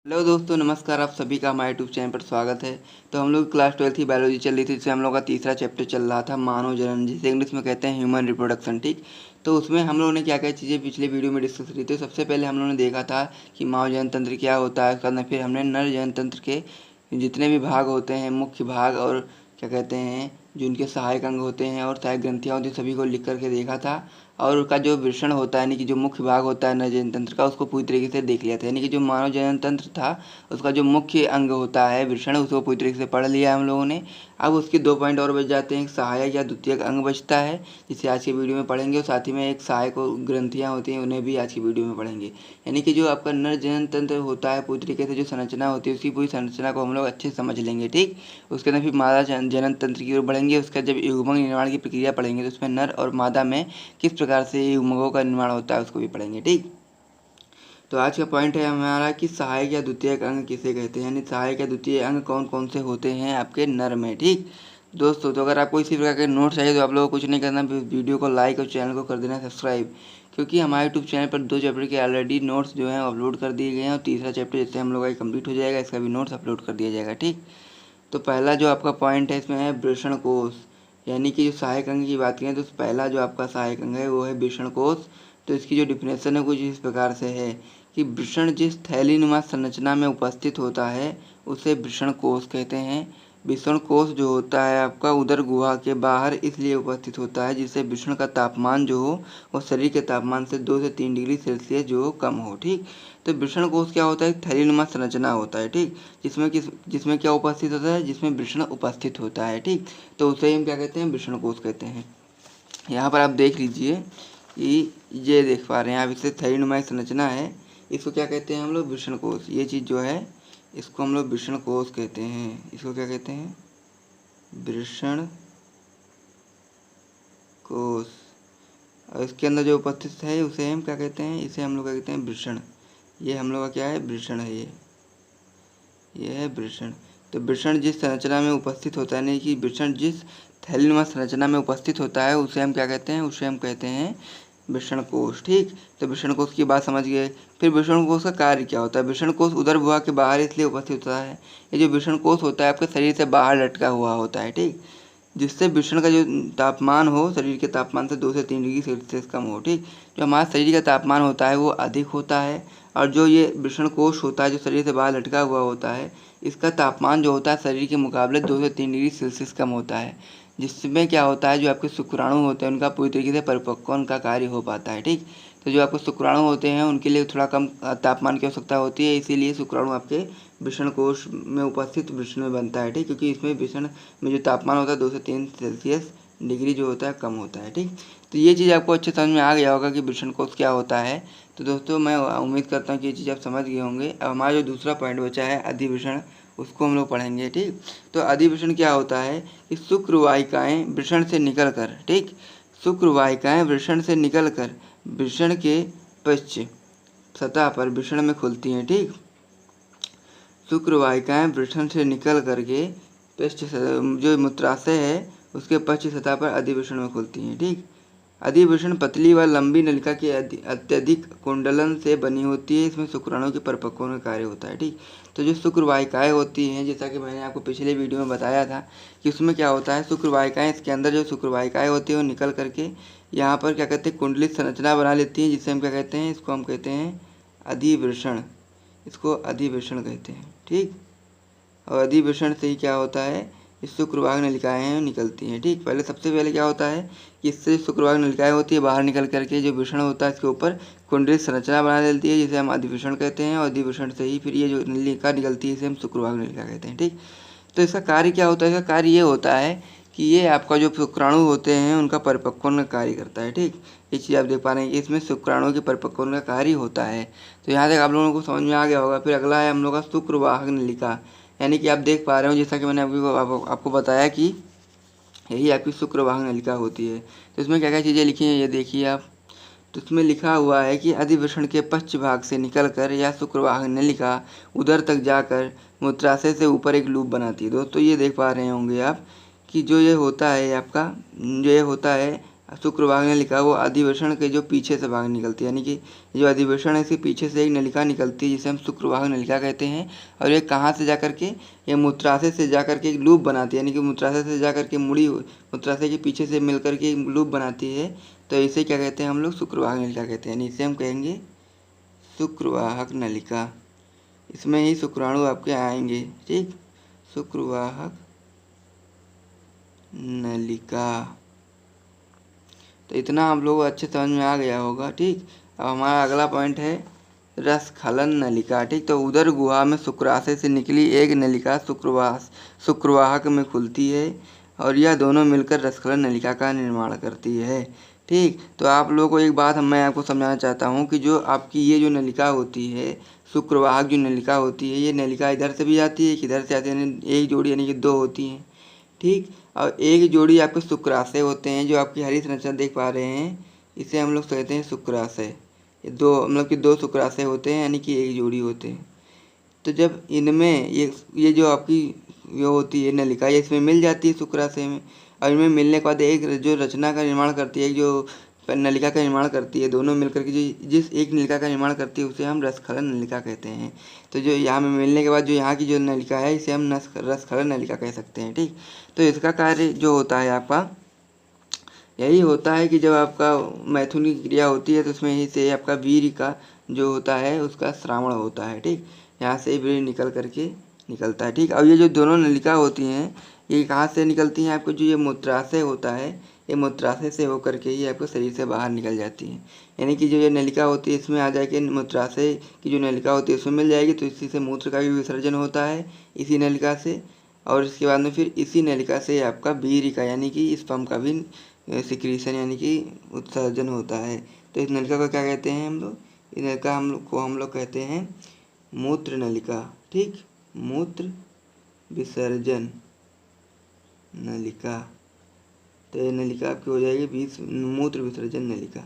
Hello दोस्तों, नमस्कार। आप सभी का हमारे यूट्यूब चैनल पर स्वागत है। तो हम लोग क्लास 12th की बायोलॉजी चल रही थी, जिसमें हम लोग का तीसरा चैप्टर चल रहा था, मानव जनन, जिसे इंग्लिश में कहते हैं ह्यूमन रिप्रोडक्शन। ठीक, तो उसमें हम लोगों ने क्या क्या चीज़ें पिछले वीडियो में डिस्कस की थी। तो सबसे पहले हम लोगों ने देखा था कि मानव जनन तंत्र क्या होता है, उसके बाद फिर हमने नर जनन तंत्र के जितने भी भाग होते हैं, मुख्य भाग और क्या कहते हैं जो उनके सहायक अंग होते हैं और सहायक ग्रंथियाँ होती हैं, सभी को लिख करके देखा था। और उसका जो वृषण होता है, यानी कि जो मुख्य भाग होता है नर जनन तंत्र का, उसको पूरी तरीके से देख लिया था। यानी कि जो मानव जनन तंत्र था, उसका जो मुख्य अंग होता है वृषण, उसको पूरी तरीके से पढ़ लिया हम लोगों ने। अब उसके 2 पॉइंट और बच जाते हैं। एक सहायक या द्वितीयक अंग बचता है, जिसे आज की वीडियो में पढ़ेंगे, और साथ ही में एक सहायक और ग्रंथियाँ होती हैं, उन्हें भी आज की वीडियो में पढ़ेंगे। यानी कि जो आपका नर जनन तंत्र होता है, पूरी तरीके से जो संरचना होती है, उसकी पूरी संरचना को हम लोग अच्छे से समझ लेंगे। ठीक, उसके अंदर फिर मादा जनन तंत्र की ओर बढ़ेंगे। उसका जब युग्मक निर्माण की प्रक्रिया पढ़ेंगे, तो उसमें नर और मादा में किस प्रकार से युग्मकों का निर्माण होता है, उसको भी पढ़ेंगे। ठीक, तो आज का पॉइंट है हमारा कि सहायक या द्वितीयक अंग किसे कहते हैं, यानी सहायक या द्वितीय अंग कौन कौन से होते हैं आपके नर में। ठीक दोस्तों, तो अगर आपको इसी प्रकार के नोट्स चाहिए तो आप लोगों को कुछ नहीं करना, वीडियो को लाइक और चैनल को कर देना सब्सक्राइब, क्योंकि हमारे यूट्यूब चैनल पर 2 चैप्टर के ऑलरेडी नोट्स जो हैं अपलोड कर दिए गए हैं, और तीसरा चैप्टर जैसे हम लोग का कंप्लीट हो जाएगा, इसका भी नोट्स अपलोड कर दिया जाएगा। ठीक, तो पहला जो आपका पॉइंट है इसमें है वृषण कोश, यानी कि जो सहायक अंग की बात करें तो पहला जो आपका सहायक अंग है वो है वृषण कोश। तो इसकी जो डिफिनेशन है कुछ इस प्रकार से है कि वृषण जिस थैलीनुमा संरचना में उपस्थित होता है उसे वृषण कोश कहते हैं। वृषण कोश जो होता है आपका उदर गुहा के बाहर इसलिए उपस्थित होता है जिससे वृषण का तापमान जो हो वो शरीर के तापमान से 2 से 3 डिग्री सेल्सियस जो हो कम हो। ठीक, तो वृषण कोश क्या होता है, थैलीनुमा संरचना होता है। ठीक, जिसमें क्या उपस्थित होता है, जिसमें वृषण उपस्थित होता है। ठीक, तो उसे हम क्या कहते हैं, वृषण कोश कहते हैं। यहाँ पर आप देख लीजिए कि ये देख पा रहे हैं आप, इससे थैलीनुमा संरचना है, इसको क्या कहते हैं हम लोग, वृषण कोश। ये चीज़ जो है इसको हम लोग वृषण कोश कहते हैं। इसको क्या कहते हैं, वृषण कोश। और इसके अंदर जो उपस्थित है उसे हम क्या कहते हैं, इसे हम लोग क्या कहते हैं, वृषण। ये हम लोग का क्या है, वृषण है। ये है वृषण। तो वृषण जिस संरचना में उपस्थित होता है, यानी कि वृषण जिस थैलीनुमा संरचना में उपस्थित होता है उसे हम क्या कहते हैं, उसे हम कहते हैं वृषण कोश। ठीक, तो वृषण कोश की बात समझ गए। फिर वृषण कोश का कार्य क्या होता है, वृषण कोश उदर गुहा के बाहर इसलिए उपस्थित होता है, ये जो वृषण कोश होता है आपके शरीर से बाहर लटका हुआ होता है। ठीक, जिससे वृषण का जो तापमान हो शरीर के तापमान से 2 से 3 डिग्री सेल्सियस कम हो। ठीक, जो हमारा शरीर का तापमान होता है वो अधिक होता है, और जो ये वृषण कोश होता है जो शरीर से बाहर लटका हुआ होता है, इसका तापमान जो होता है शरीर के मुकाबले 2 से 3 डिग्री सेल्सियस कम होता है, जिसमें क्या होता है जो आपके शुक्राणु होते हैं उनका पूरी तरीके से परिपक्वन का कार्य हो पाता है। ठीक, तो जो आपके शुक्राणु होते हैं उनके लिए थोड़ा कम तापमान की आवश्यकता होती है, इसीलिए शुक्राणु आपके वृषण कोश में उपस्थित वृषण में बनता है। ठीक, क्योंकि इसमें वृषण में जो तापमान होता है 2 से 3 सेल्सियस डिग्री जो होता है कम होता है। ठीक, तो ये चीज़ आपको अच्छे समझ में आ गया होगा कि वृषण कोश क्या होता है। तो दोस्तों मैं उम्मीद करता हूँ कि ये चीज़ आप समझ गए होंगे। अब हमारा जो दूसरा पॉइंट बचा है अधिवृषण, उसको हम लोग पढ़ेंगे। ठीक, तो अधिवृषण क्या होता है कि शुक्रवाहिकाएँ वृषण से निकल कर, ठीक, शुक्रवाहिकाएँ वृषण से निकल कर वृषण के पश्च सतह पर वृषण में खुलती हैं। ठीक, शुक्रवाहिकाएँ वृषण से निकल करके पृष्ठ जो मूत्राशय है उसके पश्च सतह पर अधिवृषण में खुलती हैं। ठीक, अधिवृषण पतली व लंबी नलिका के अत्यधिक कुंडलन से बनी होती है। इसमें शुक्राणु के परिपक्व का कार्य होता है। ठीक, तो जो शुक्रवाहिकाएँ होती हैं, जैसा कि मैंने आपको पिछले वीडियो में बताया था कि उसमें क्या होता है, शुक्रवाहिकाएँ, इसके अंदर जो शुक्रवाहिकाएँ होती हैं वो निकल करके यहाँ पर क्या कहते हैं, कुंडलित संरचना बना लेती हैं, जिसे हम क्या कहते हैं, इसको हम कहते हैं अधिवृषण। इसको अधिवृषण कहते हैं। ठीक, और अधिवृषण से ही क्या होता है, इस शुक्रवाहक नलिकाएँ निकलती हैं। ठीक, पहले सबसे पहले क्या होता है कि इससे शुक्रवाहक नलिकाएँ होती है, बाहर निकल करके जो वृषण होता है इसके ऊपर कुंडलित संरचना बना देती है, जिसे हम अधिवृषण कहते हैं। और अधिवृषण से ही फिर ये जो नलिका निकलती है इसे हम शुक्रवाहक नलिका कहते हैं। ठीक, तो इसका कार्य क्या होता है, इसका कार्य ये होता है कि ये आपका जो शुक्राणु होते हैं उनका परिपक्वन का कार्य करता है। ठीक, ये चीज़ आप देख पा रहे हैं कि इसमें शुक्राणु के परिपक्वन का कार्य होता है। तो यहाँ तक आप लोगों को समझ में आ गया होगा। फिर अगला है हम लोग का शुक्रवाहक नलिका, यानी कि आप देख पा रहे हो जैसा कि मैंने आपको बताया कि यही आपकी शुक्रवाहक नलिका होती है। तो इसमें क्या क्या चीज़ें लिखी हैं ये देखिए आप। तो इसमें लिखा हुआ है कि अधिवृषण के पश्च भाग से निकलकर या शुक्रवाहक नलिका उदर तक जाकर मूत्राशय से ऊपर एक लूप बनाती है। दोस्तों ये देख पा रहे होंगे आप कि जो ये होता है आपका, जो ये होता है शुक्रवाहक नलिका वो अधिवेशन के जो पीछे से भाग निकलती है, यानी कि जो अधिवेशन है इसके पीछे से एक नलिका निकलती है जिसे हम शुक्रवाहक नलिका कहते हैं। और ये कहाँ से जा करके, ये मूत्राशय से जा करके एक लूप बनाती है, यानी कि मूत्राशय से जा करके मुड़ी मूत्राशय के पीछे से मिल करके एक लूप बनाती है। तो इसे क्या कहते हैं हम लोग, शुक्रवाहक नलिका कहते हैं, यानी इसे हम कहेंगे शुक्रवाहक नलिका। इसमें ही शुक्राणु आपके आएंगे, ठीक, शुक्रवाहक नलिका। तो इतना आप लोग अच्छे समझ में आ गया होगा, ठीक। अब हमारा अगला पॉइंट है रसखलन नलिका, ठीक। तो उदर गुहा में शुक्राशय से निकली एक नलिका शुक्रवाहक में खुलती है और यह दोनों मिलकर रसखलन नलिका का निर्माण करती है, ठीक। तो आप लोगों को एक बात मैं आपको समझाना चाहता हूँ कि जो आपकी ये जो नलिका होती है, शुक्रवाहक जो नलिका होती है, ये नलिका इधर से भी आती है, इधर से आती है, एक जोड़ी यानी कि दो होती हैं, ठीक। और एक जोड़ी आपके शुक्राशय होते हैं, जो आपकी हरी संरचना देख पा रहे हैं, इसे हम लोग कहते हैं शुक्राशय। ये दो मतलब कि दो शुक्राशय होते हैं, यानी कि एक जोड़ी होते हैं। तो जब इनमें ये जो आपकी ये होती है नलिका, ये इसमें मिल जाती है शुक्राशय में, और इनमें मिलने के बाद एक जो रचना का निर्माण करती है, जो नलिका का निर्माण करती है, दोनों मिलकर के जिस एक नलिका का निर्माण करती है उसे हम रसखलन नलिका कहते हैं। तो जो यहाँ में मिलने के बाद जो यहाँ की जो नलिका है इसे हम रसखलन नलिका कह सकते हैं, ठीक। तो इसका कार्य जो होता है आपका यही होता है कि जब आपका मैथुन की क्रिया होती है तो उसमें ही से आपका वीर्य का जो होता है उसका श्रावण होता है, ठीक। यहाँ से वीर्य निकल करके निकलता है, ठीक। अब ये जो दोनों नलिका होती हैं ये कहाँ से निकलती हैं, आपको जो ये मूत्राशय होता है, ये मूत्राशय से होकर के ही आपको शरीर से बाहर निकल जाती है। यानी कि जो ये नलिका होती है इसमें आ जाके मूत्राशय की जो नलिका होती है उसमें मिल जाएगी, तो इसी से मूत्र का भी विसर्जन होता है इसी नलिका से। और इसके बाद में फिर इसी नलिका से आपका वीर्य का यानी कि स्पर्म का भी सिक्रीशन यानी कि उत्सर्जन होता है। तो इस नलिका को क्या कहते हैं हम लोग, इस नलिका हम लोग कहते हैं मूत्र नलिका, ठीक, मूत्र विसर्जन नलिका। तो ये नलिका आपकी हो जाएगी मूत्र विसर्जन नलिका।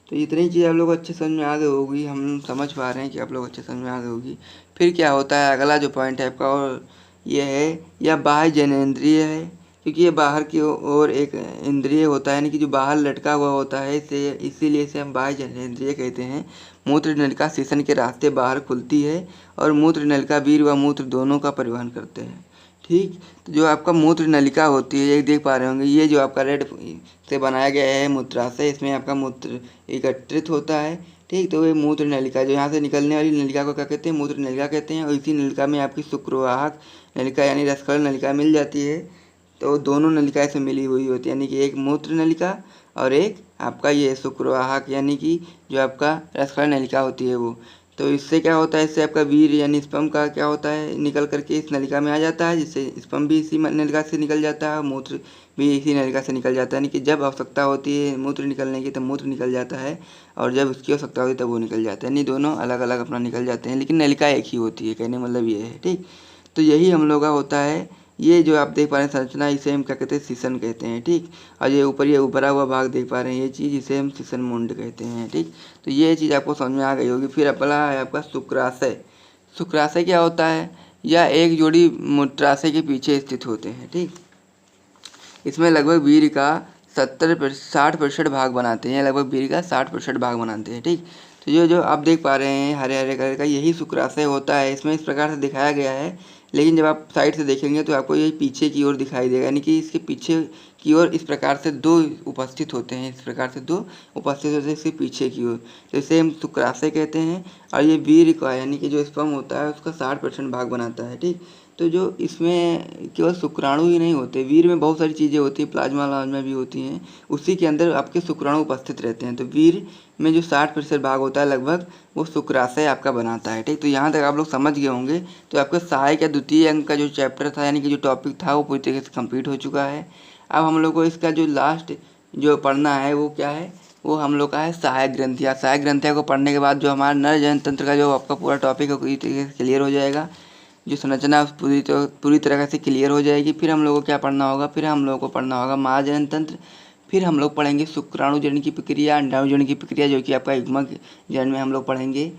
तो इतनी चीज़ आप लोग अच्छे समझ में आ गई होगी, हम समझ पा रहे हैं कि आप लोग अच्छे समझ में आ गए होगी। फिर क्या होता है अगला जो पॉइंट है आपका, और ये है यह बाह्य जनेंद्रिय है, क्योंकि ये बाहर की ओर एक इंद्रिय होता है, यानी कि जो बाहर लटका हुआ होता है, इसीलिए इसे हम बाह्य जनेंद्रिय कहते हैं। मूत्र नलिका श्वसन के रास्ते बाहर खुलती है और मूत्र नलिका वीर्य व मूत्र दोनों का परिवहन करते हैं, ठीक। तो जो आपका मूत्र नलिका होती है, ये देख पा रहे होंगे, ये जो आपका रेड से बनाया गया है मूत्राशय, इसमें आपका मूत्र एकत्रित होता है, ठीक। तो ये मूत्र नलिका जो यहाँ से निकलने वाली नलिका को क्या कहते हैं, मूत्र नलिका कहते हैं। और इसी नलिका में आपकी शुक्रवाहक नलिका यानी रसखलन नलिका मिल जाती है। तो दोनों नलिका से मिली हुई होती है, यानी कि एक मूत्र नलिका और एक आपका ये शुक्रवाहक यानी कि जो आपका रसखलन नलिका होती है वो। तो इससे क्या होता है, इससे आपका वीर्य यानी स्पर्म का क्या होता है, निकल करके इस नलिका में आ जाता है, जिससे स्पर्म भी इसी नलिका से निकल जाता है, मूत्र भी इसी नलिका से निकल जाता है। यानी कि जब आवश्यकता होती है मूत्र निकलने की तब मूत्र निकल जाता है, और जब उसकी आवश्यकता होती है तब वो निकल जाता है। यानी दोनों अलग अलग अपना निकल जाते हैं, लेकिन नलिका एक ही होती है, कहने मतलब ये है, ठीक। तो यही हम लोग का होता है, ये जो आप देख पा रहे हैं संरचना, इसे हम क्या कहते हैं, सीसन कहते हैं, ठीक। और ये ऊपर ये उभरा हुआ भाग देख पा रहे हैं, ये चीज़ इसे हम सीसन मुंड कहते हैं, ठीक। तो ये चीज़ आपको समझ में आ गई होगी। फिर अगला है आपका शुक्राशय। शुक्राशय क्या होता है, या एक जोड़ी मूत्राशय के पीछे स्थित होते हैं, ठीक। इसमें लगभग वीर्य का 60% भाग बनाते हैं, लगभग वीर्य का 60% भाग बनाते हैं, ठीक। तो ये जो आप देख पा रहे हैं हरे हरे कलर का, यही शुक्राशय होता है। इसमें इस प्रकार से दिखाया गया है, लेकिन जब आप साइड से देखेंगे तो आपको ये पीछे की ओर दिखाई देगा, यानी कि इसके पीछे की ओर इस प्रकार से दो उपस्थित होते हैं, इस प्रकार से दो उपस्थित होते हैं इसके पीछे की ओर, तो इसे हम शुक्राशय कहते हैं। और ये वीर्य का यानी कि जो स्पर्म होता है उसका 60% भाग बनाता है, ठीक। तो जो इसमें केवल शुक्राणु ही नहीं होते, वीर्य में बहुत सारी चीज़ें होती हैं, प्लाज्मा भी होती हैं, उसी के अंदर आपके शुक्राणु उपस्थित रहते हैं। तो वीर्य में जो 60% भाग होता है लगभग, वो शुक्राशय आपका बनाता है, ठीक। तो यहाँ तक आप लोग समझ गए होंगे। तो आपके सहायक या द्वितीय अंक का जो चैप्टर था यानी कि जो टॉपिक था वो पूरी तरीके से कंप्लीट हो चुका है। अब हम लोग को इसका जो लास्ट जो पढ़ना है वो क्या है, वो हम लोग का है सहायक ग्रंथियाँ। सहायक ग्रंथियाँ को पढ़ने के बाद जो हमारा नर जनन तंत्र का जो आपका पूरा टॉपिक है पूरी तरीके से क्लियर हो जाएगा, जो संरचना पूरी तरह से क्लियर हो जाएगी। फिर हम लोग को क्या पढ़ना होगा, फिर हम लोग को पढ़ना होगा महाजनन तंत्र। फिर हम लोग पढ़ेंगे शुक्राणु जनन की प्रक्रिया, अंडाणु जनन की प्रक्रिया, जो कि आपका युग्मक जनन में हम लोग पढ़ेंगे।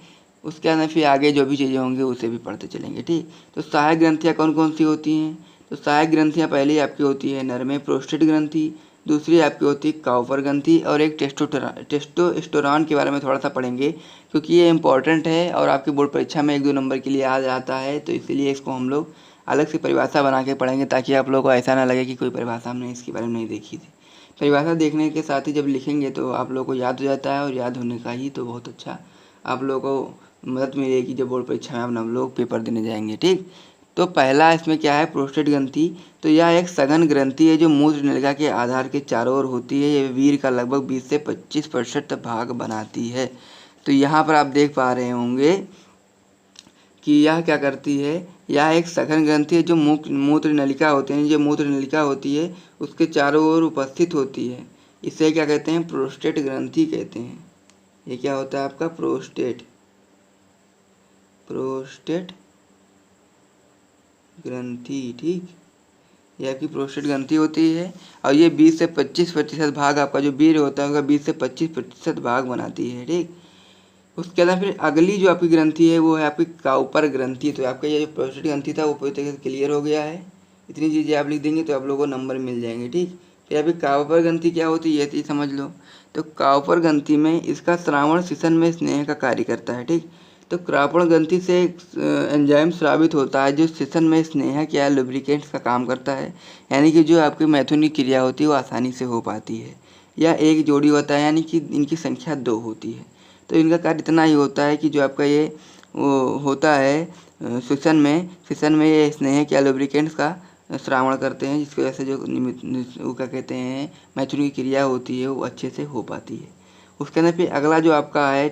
उसके अंदर फिर आगे जो भी चीज़ें होंगी उसे भी पढ़ते चलेंगे, ठीक। तो सहायक ग्रंथियाँ कौन कौन सी होती हैं, तो सहायक ग्रंथियाँ पहले आपकी होती है नर में प्रोस्टेट ग्रंथि, दूसरी आपकी होती है कॉपर ग्रंथि, और एक टेस्टोस्टेरोन के बारे में थोड़ा सा पढ़ेंगे क्योंकि ये इंपॉर्टेंट है और आपकी बोर्ड परीक्षा में 1-2 नंबर के लिए आ जाता है, तो इसीलिए इसको हम लोग अलग से परिभाषा बना के पढ़ेंगे ताकि आप लोगों को ऐसा ना लगे कि कोई परिभाषा हमने इसके बारे में नहीं देखी थी। परिभाषा देखने के साथ ही जब लिखेंगे तो आप लोगों को याद हो जाता है, और याद होने का ही तो बहुत अच्छा आप लोगों को मदद मिलेगी जब बोर्ड परीक्षा में हम लोग पेपर देने जाएंगे। ठीक, तो पहला इसमें क्या है, प्रोस्टेट ग्रंथि। तो यह एक सघन ग्रंथि है जो मूत्र नलिका के आधार के चारों ओर होती है। यह वीर्य का लगभग 20 से 25% भाग बनाती है। तो यहाँ पर आप देख पा रहे होंगे कि यह क्या करती है, यह एक सघन ग्रंथि है जो मूत्र नलिका होते हैं, जो मूत्र नलिका होती है उसके चारों ओर उपस्थित होती है। इसे क्या कहते हैं, प्रोस्टेट ग्रंथि कहते हैं। ये क्या होता है आपका, प्रोस्टेट ग्रंथि। ठीक, यह आपकी प्रोस्टेट ग्रंथि होती है और ये 20 से 25% भाग, आपका जो वीर्य होता है उसका 20 से 25% भाग बनाती है। ठीक, उसके अलावा फिर अगली जो आपकी ग्रंथि है वो है आपकी कॉपर ग्रंथि। तो आपका ये जो प्रोस्टेट ग्रंथि था वो पूरी तरीके से क्लियर हो गया है। इतनी चीज़ें आप लिख देंगे तो आप लोगों को नंबर मिल जाएंगे। ठीक, फिर अभी कॉपर ग्रंथि क्या होती है ये समझ लो। तो कॉपर ग्रंथि में इसका श्रावण शिशन में स्नेह का कार्य करता है। ठीक, तो कॉपर ग्रंथि से एंजाइम स्रावित होता है जो शिशन में स्नेहक या लुब्रिकेंट्स का काम करता है, यानी कि जो आपकी मैथुन की क्रिया होती है वो आसानी से हो पाती है। या एक जोड़ी होता है, यानी कि इनकी संख्या 2 होती है। तो इनका कार्य इतना ही होता है कि जो आपका ये वो होता है शिशन में ये स्नेहक या लुब्रिकेंट्स का श्रावण करते हैं, जिसकी वजह से जो वो क्या कहते हैं मैथुन की क्रिया होती है वो अच्छे से हो पाती है। उसके अंदर फिर अगला जो आपका है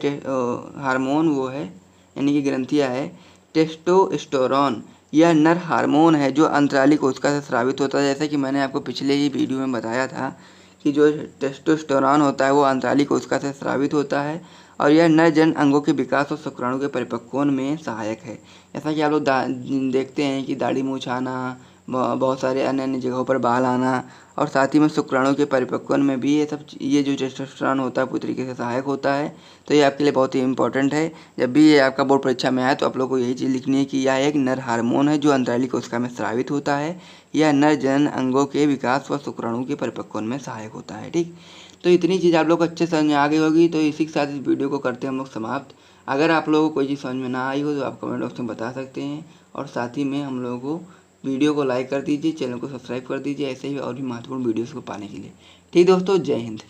हार्मोन वो है, यानी कि ग्रंथिया है टेस्टोस्टेरोन। यह नर हार्मोन है जो अंतराली कोशिका से स्रावित होता है। जैसा कि मैंने आपको पिछले ही वीडियो में बताया था कि जो टेस्टोस्टेरोन होता है वो अंतराली कोशिका से स्रावित होता है और यह नर जनन अंगों के विकास और शुक्राणु के परिपक्वन में सहायक है। जैसा कि आप लोग देखते हैं कि दाढ़ी मूंछ आना, बहुत सारे अन्य जगहों पर बाल आना, और साथ ही में शुक्राणु के परिपक्वन में भी ये जो टेस्टोस्टेरोन होता है पूरी तरीके से सहायक होता है। तो ये आपके लिए बहुत ही इंपॉर्टेंट है। जब भी ये आपका बोर्ड परीक्षा में आए तो आप लोग को यही चीज़ लिखनी है कि यह एक नर हार्मोन है जो अंतराली कोशिका में स्रावित होता है। यह नर जनन अंगों के विकास व शुक्राणु के परिपक्वन में सहायक होता है। ठीक, तो इतनी चीज़ आप लोग को अच्छे समझ में आ गई होगी। तो इसी के साथ इस वीडियो को करते हैं हम लोग समाप्त। अगर आप लोगों को कोई चीज़ समझ में ना आई हो तो आप कमेंट बॉक्स में बता सकते हैं, और साथ ही में हम लोगों को वीडियो को लाइक कर दीजिए, चैनल को सब्सक्राइब कर दीजिए ऐसे ही और भी महत्वपूर्ण वीडियोज़ को पाने के लिए। ठीक दोस्तों, जय हिंद।